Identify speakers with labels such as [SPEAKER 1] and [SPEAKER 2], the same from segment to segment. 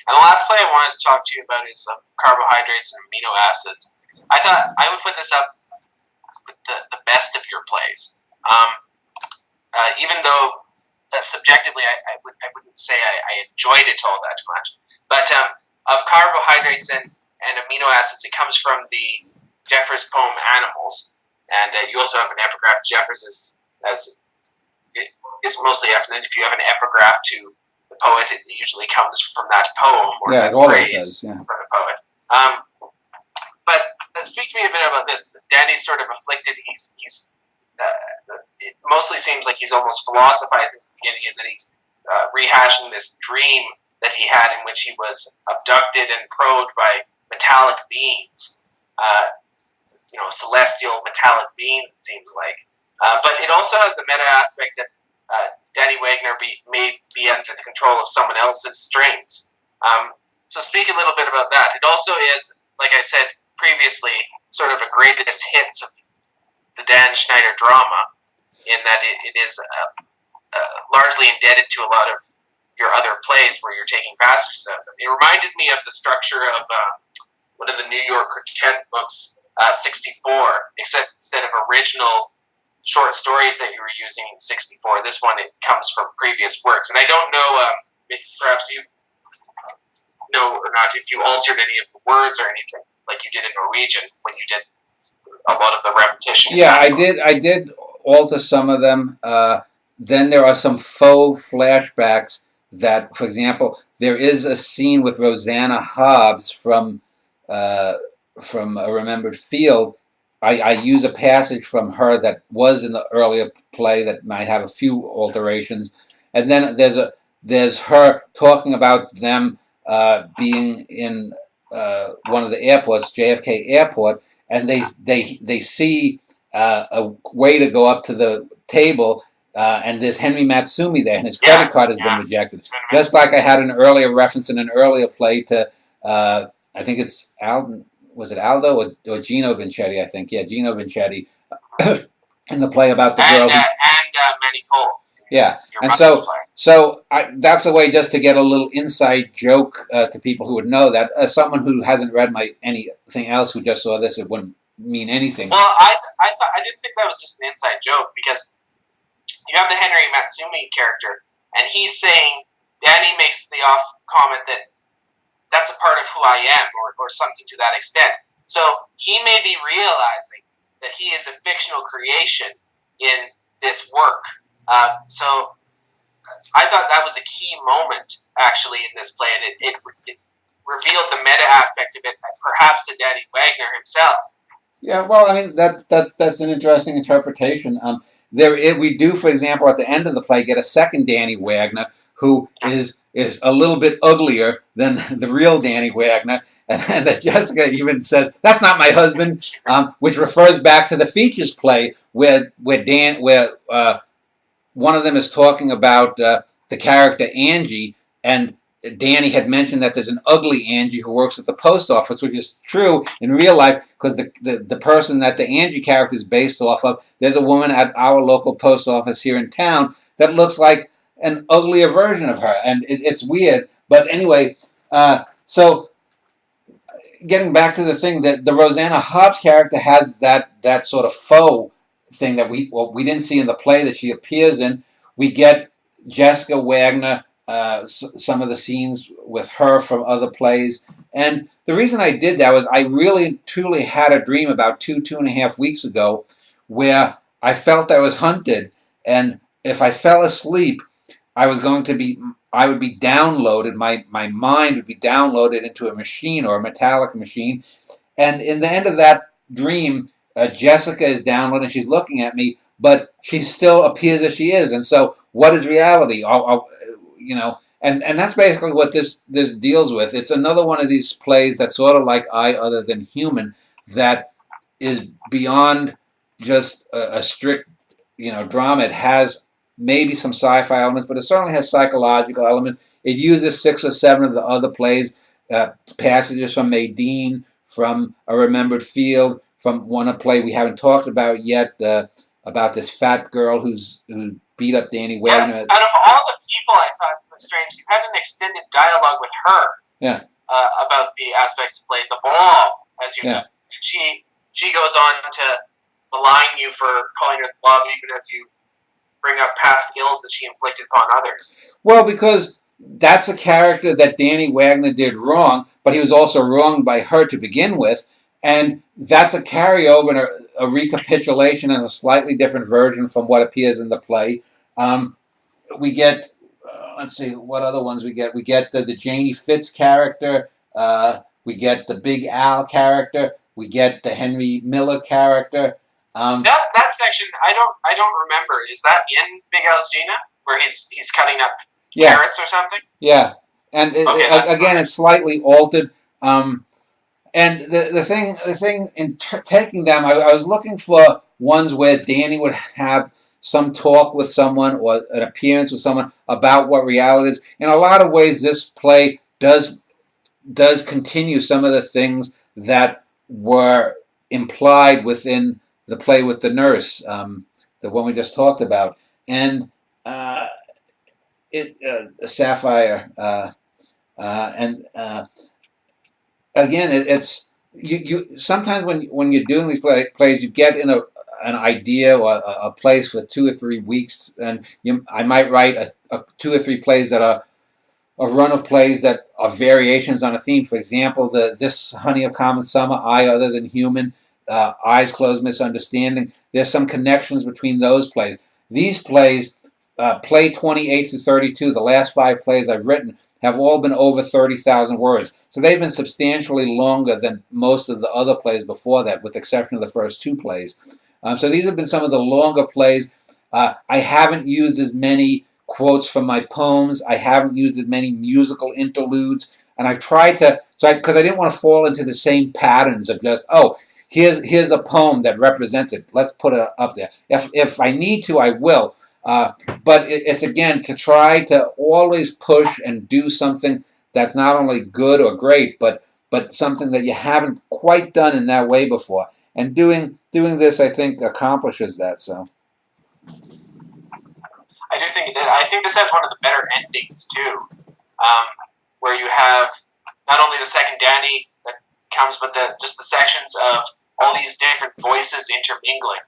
[SPEAKER 1] And the last play I wanted to talk to you about is of carbohydrates and amino acids. I thought I would put this up with the best of your plays. Even though subjectively I wouldn't say I enjoyed it all that much. But of carbohydrates and amino acids, it comes from the Jeffers poem Animals. And you also have an epigraph. Jeffers is mostly evident. If you have an epigraph to the poet, it usually comes from that poem or that phrase from the poet. But speak to me a bit about this. Danny's sort of afflicted. It mostly seems like he's almost philosophizing at the beginning, and then he's rehashing this dream that he had in which he was abducted and probed by metallic beings. Celestial metallic beings, it seems like. But it also has the meta aspect that Danny Wagner may be under the control of someone else's strings. So speak a little bit about that. It also is, like I said previously, sort of a greatest hits of the Dan Schneider drama, in that it is largely indebted to a lot of your other plays where you're taking passages of them. It reminded me of the structure of one of the New York Quartet books, 64, except instead of original short stories that you were using in 64, this one, it comes from previous works. And I don't know, perhaps you know or not, if you altered any of the words or anything like you did in Norwegian when you did a lot of the repetition.
[SPEAKER 2] Yeah, I did alter some of them. Then there are some faux flashbacks that, for example, there is a scene with Rosanna Hobbs from A Remembered Field. I use a passage from her that was in the earlier play that might have a few alterations, and then there's her talking about them being in one of the airports, JFK Airport, and they see a way to go up to the table, and there's Henry Matsumi there, and his credit card has been rejected. Just like I had an earlier reference in an earlier play to, I think it's was it Aldo or Gino Vincetti? I think, yeah, Gino Vincetti, in the play about the girl.
[SPEAKER 1] And Manny Cole.
[SPEAKER 2] Yeah, and that's a way just to get a little inside joke to people who would know that. Someone who hasn't read anything else, who just saw this, it wouldn't mean anything.
[SPEAKER 1] Well, I didn't think that was just an inside joke, because you have the Henry Matsumi character, and he's saying, Danny makes the off comment that that's a part of who I am, or something to that extent. So he may be realizing that he is a fictional creation in this work. So I thought that was a key moment, actually, in this play, and it revealed the meta aspect of it, perhaps to Danny Wagner himself.
[SPEAKER 2] Yeah, well, I mean, that's an interesting interpretation. We do, for example, at the end of the play, get a second Danny Wagner, who is a little bit uglier than the real Danny Wagner, and that Jessica even says, "That's not my husband," which refers back to the Features play where one of them is talking about the character Angie, and Danny had mentioned that there's an ugly Angie who works at the post office, which is true in real life, because the person that the Angie character is based off of, there's a woman at our local post office here in town that looks like an uglier version of her, and it's weird. But anyway, so getting back to the thing, that the Rosanna Hobbs character has that sort of faux thing that we didn't see in the play that she appears in. We get Jessica Wagner, some of the scenes with her from other plays. And the reason I did that was I really, truly had a dream about 2.5 weeks ago where I felt I was hunted, and if I fell asleep, I would be downloaded, my mind would be downloaded into a machine, or a metallic machine. And in the end of that dream, Jessica is downloaded and she's looking at me, but she still appears as she is. And so what is reality? And that's basically what this deals with. It's another one of these plays that's sort of like I, Other Than Human, that is beyond just a strict, drama. It has maybe some sci-fi elements, but it certainly has psychological elements. It uses 6 or 7 of the other plays, passages from Maydeen, from A Remembered Field, from one play we haven't talked about yet, about this fat girl who beat up Danny Wagner.
[SPEAKER 1] Out of all the people, I thought it was strange. You had an extended dialogue with her,
[SPEAKER 2] Yeah.
[SPEAKER 1] About the aspects of play. The blob, as you
[SPEAKER 2] Yeah.
[SPEAKER 1] know, she goes on to malign you for calling her the blob, even as you bring up past ills that she inflicted upon others.
[SPEAKER 2] Well, because that's a character that Danny Wagner did wrong, but he was also wronged by her to begin with, and that's a carryover and a recapitulation and a slightly different version from what appears in the play. We get, let's see, what other ones we get? We get the Janie Fitz character. We get the Big Al character. We get the Henry Miller character.
[SPEAKER 1] That section I don't remember. Is that in Big Al's Gina where he's cutting up carrots or something?
[SPEAKER 2] Yeah, and again, it's slightly altered. And the thing in taking them, I was looking for ones where Danny would have some talk with someone or an appearance with someone about what reality is. In a lot of ways, this play does continue some of the things that were implied within the play with the nurse, the one we just talked about, and Sapphire, and again, it's you. Sometimes when you're doing these plays, you get in an idea or a place for 2 or 3 weeks, and I might write a 2 or 3 plays that are a run of plays that are variations on a theme. For example, this Honey of Common Summer, I Other Than Human, Eyes Closed, Misunderstanding. There's some connections between those plays. These plays, play 28 to 32, the last 5 plays I've written, have all been over 30,000 words. So they've been substantially longer than most of the other plays before that, with the exception of the first 2 plays. So these have been some of the longer plays. I haven't used as many quotes from my poems. I haven't used as many musical interludes. And I've tried to, because I didn't want to fall into the same patterns of just, oh, here's a poem that represents it. Let's put it up there. If I need to, I will. But it's, again, to try to always push and do something that's not only good or great, but something that you haven't quite done in that way before. And doing this, I think, accomplishes that. So
[SPEAKER 1] I do think it did. I think this has one of the better endings too, where you have not only the second Danny that comes, but just the sections of all these different voices intermingling,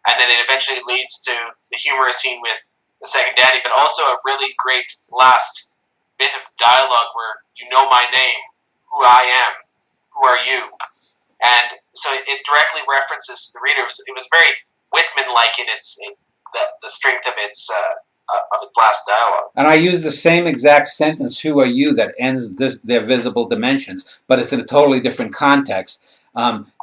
[SPEAKER 1] and then it eventually leads to the humorous scene with the second Danny, but also a really great last bit of dialogue where you know my name, who I am, who are you, and so it directly references the reader. It was very Whitman-like in the strength of its last dialogue.
[SPEAKER 2] And I use the same exact sentence, who are you, that ends their visible dimensions, but it's in a totally different context.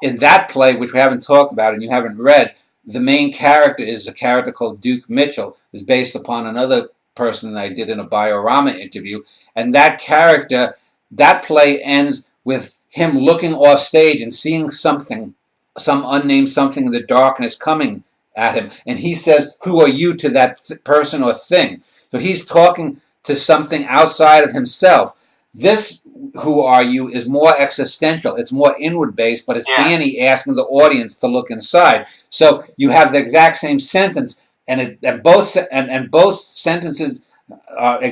[SPEAKER 2] In that play, which we haven't talked about and you haven't read, the main character is a character called Duke Mitchell, who's based upon another person that I did in a Biorama interview. And that character, that play ends with him looking off stage and seeing something, some unnamed something in the darkness coming at him, and he says, who are you, to that person or thing. So he's talking to something outside of himself. This who are you is more existential, it's more inward based, but it's Danny asking the audience to look inside. So you have the exact same sentence, and both sentences are the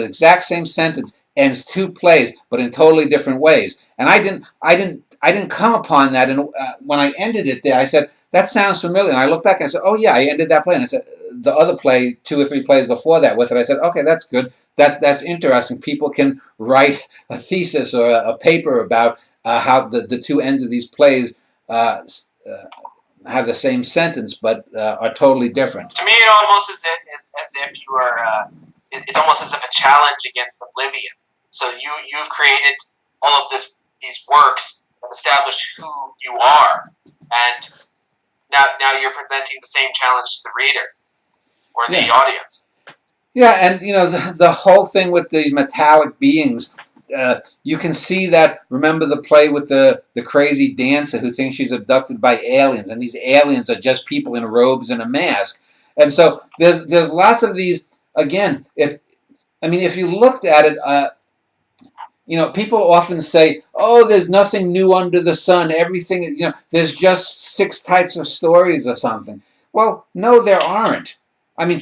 [SPEAKER 2] exact same sentence ends 2 plays, but in totally different ways. And I didn't come upon that, and when I ended it there, I said, that sounds familiar. And I looked back and I said, oh yeah, I ended that play. And I said, the other play, 2 or 3 plays before that with it, I said, okay, that's good. That's interesting. People can write a thesis or a paper about how the 2 ends of these plays have the same sentence, but are totally different.
[SPEAKER 1] To me, it almost is as if you are, it's almost as if a challenge against oblivion. So you've created all of these works that establish who you are, and now you're presenting the same challenge to the reader or the audience.
[SPEAKER 2] Yeah, and the whole thing with these metallic beings, you can see that. Remember the play with the crazy dancer who thinks she's abducted by aliens, and these aliens are just people in robes and a mask. And so there's lots of these. Again, if you looked at it, people often say, oh, there's nothing new under the sun. Everything, there's just 6 types of stories or something. Well, no, there aren't. I mean,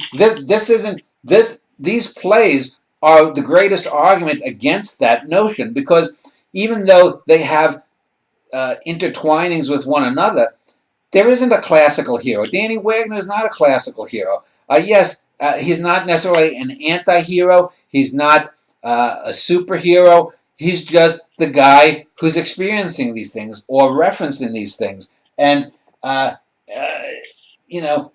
[SPEAKER 2] these plays are the greatest argument against that notion, because even though they have intertwinings with one another, there isn't a classical hero. Danny Wagner is not a classical hero. Yes, he's not necessarily an anti-hero. He's not a superhero. He's just the guy who's experiencing these things or referencing these things. And, uh, you know,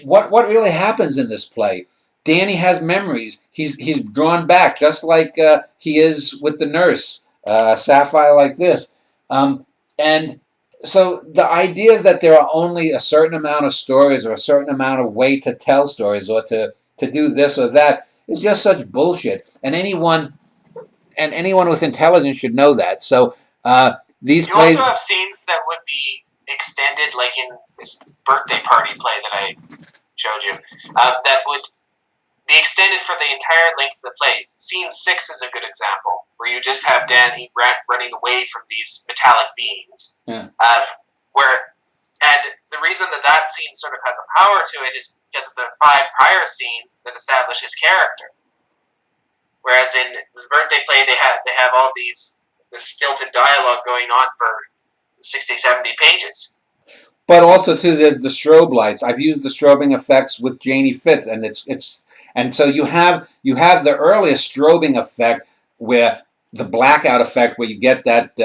[SPEAKER 2] what really happens in this play? Danny has memories. He's drawn back, just like he is with the nurse, Sapphire, like this. And so the idea that there are only a certain amount of stories or a certain amount of way to tell stories or to do this or that is just such bullshit. And anyone with intelligence should know that. So these
[SPEAKER 1] You
[SPEAKER 2] plays.
[SPEAKER 1] also have scenes that would be extended, like in this birthday party play that I showed you, that would be extended for the entire length of the play. Scene 6 is a good example, where you just have Danny running away from these metallic beings.
[SPEAKER 2] Yeah.
[SPEAKER 1] And the reason that scene sort of has a power to it is because of the 5 prior scenes that establish his character. Whereas in the birthday play, they have all this stilted dialogue going on for 60, 70 pages.
[SPEAKER 2] But also too, there's the strobe lights. I've used the strobing effects with Janie Fitz, and and so you have the earliest strobing effect, where the blackout effect, where you get that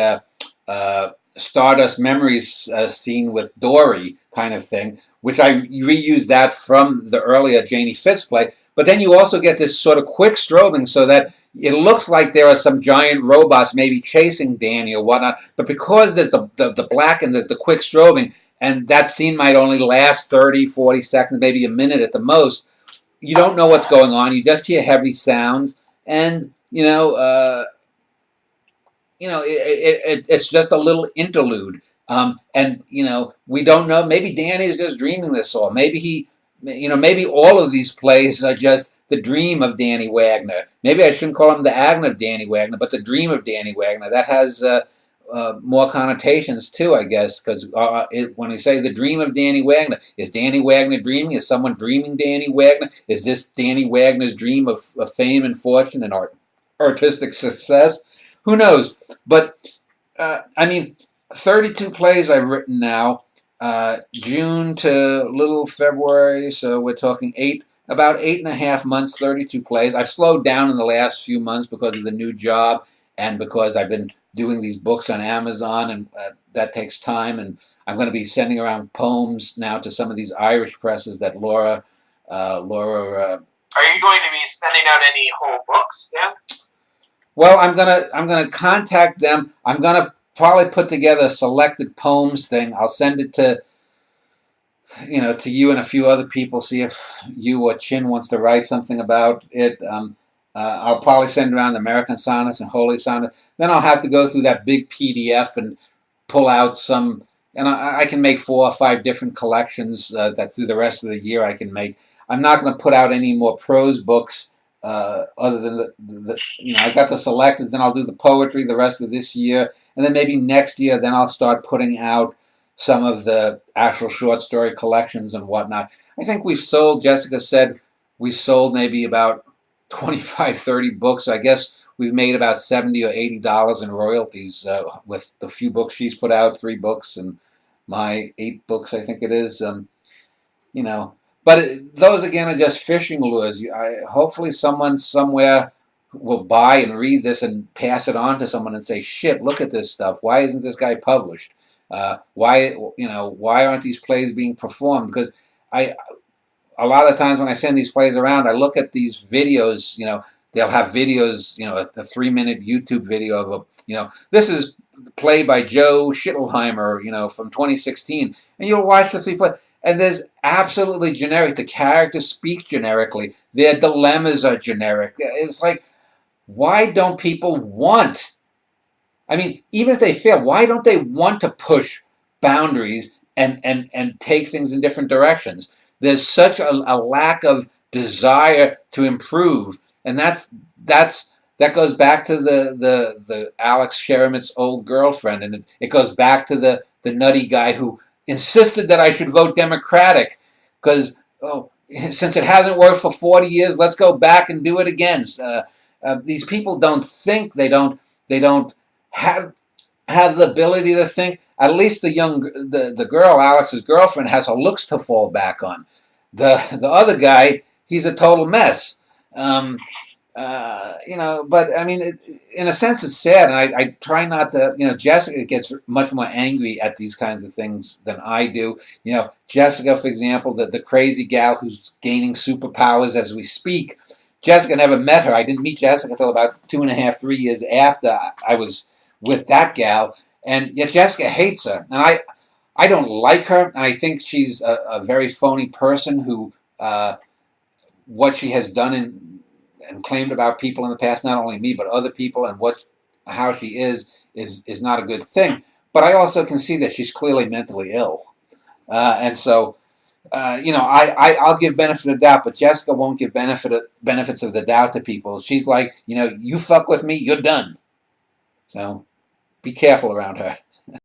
[SPEAKER 2] Stardust Memories scene with Dory kind of thing, which I reused that from the earlier Janie Fitz play. But then you also get this sort of quick strobing, so that it looks like there are some giant robots maybe chasing Danny or whatnot. But because there's the black and the quick strobing, and that scene might only last 30, 40 seconds, maybe a minute at the most, you don't know what's going on. You just hear heavy sounds, and it's just a little interlude. And we don't know. Maybe Danny is just dreaming this all. Maybe maybe all of these plays are just the dream of Danny Wagner. Maybe I shouldn't call him the Agner of Danny Wagner, but the dream of Danny Wagner. That has more connotations too, I guess, because when we say the dream of Danny Wagner, is Danny Wagner dreaming? Is someone dreaming Danny Wagner? Is this Danny Wagner's dream of fame and fortune and artistic success? Who knows? But 32 plays I've written now, June to little February, so we're talking about 8.5 months, 32 plays. I've slowed down in the last few months because of the new job and because I've been doing these books on Amazon, and that takes time. And I'm going to be sending around poems now to some of these Irish presses that Laura. Are you
[SPEAKER 1] going to be sending out any whole books then?
[SPEAKER 2] Well, I'm gonna contact them. I'm gonna probably put together a selected poems thing. I'll send it to you and a few other people. See if you or Chin wants to write something about it. I'll probably send around American Sonnets and Holy Sonnets. Then I'll have to go through that big PDF and pull out some. And I can make 4 or 5 different collections that through the rest of the year I can make. I'm not going to put out any more prose books. Other than I got the selected, then I'll do the poetry the rest of this year, and then maybe next year, then I'll start putting out some of the actual short story collections and whatnot. I think we've sold, Jessica said, we've sold maybe about 25, 30 books. So I guess we've made about $70 or $80 in royalties with the few books she's put out, 3 books, and my 8 books, I think it is. But those, again, are just fishing lures. Hopefully someone somewhere will buy and read this and pass it on to someone and say, shit, look at this stuff. Why isn't this guy published? Why aren't these plays being performed? Because a lot of times when I send these plays around, I look at these videos, they'll have videos, a 3-minute YouTube video of this is play by Joe Schittelheimer, from 2016. And you'll watch the 3 plays. And there's absolutely generic. The characters speak generically. Their dilemmas are generic. It's like, why don't people want? I mean, even if they fail, why don't they want to push boundaries and take things in different directions? There's such a lack of desire to improve, and that goes back to the Alex Sherimit's old girlfriend, and it goes back to the nutty guy who insisted that I should vote Democratic because since it hasn't worked for 40 years, let's go back and do it again. These people don't think. They don't have the ability to think. At least the girl, Alex's girlfriend, has her looks to fall back on. The other guy, he's a total mess. But I mean, in a sense, it's sad, and I try not to. Jessica gets much more angry at these kinds of things than I do. Jessica, for example, the crazy gal who's gaining superpowers as we speak. Jessica never met her. I didn't meet Jessica until about 2.5, 3 years after I was with that gal, and yet Jessica hates her, and I don't like her, and I think she's a very phony person who what she has done and claimed about people in the past, not only me but other people, and how she is not a good thing. But I also can see that she's clearly mentally ill, and so I'll give benefit of the doubt, but Jessica won't give benefits of the doubt to people. She's like, you fuck with me, you're done. So be careful around her.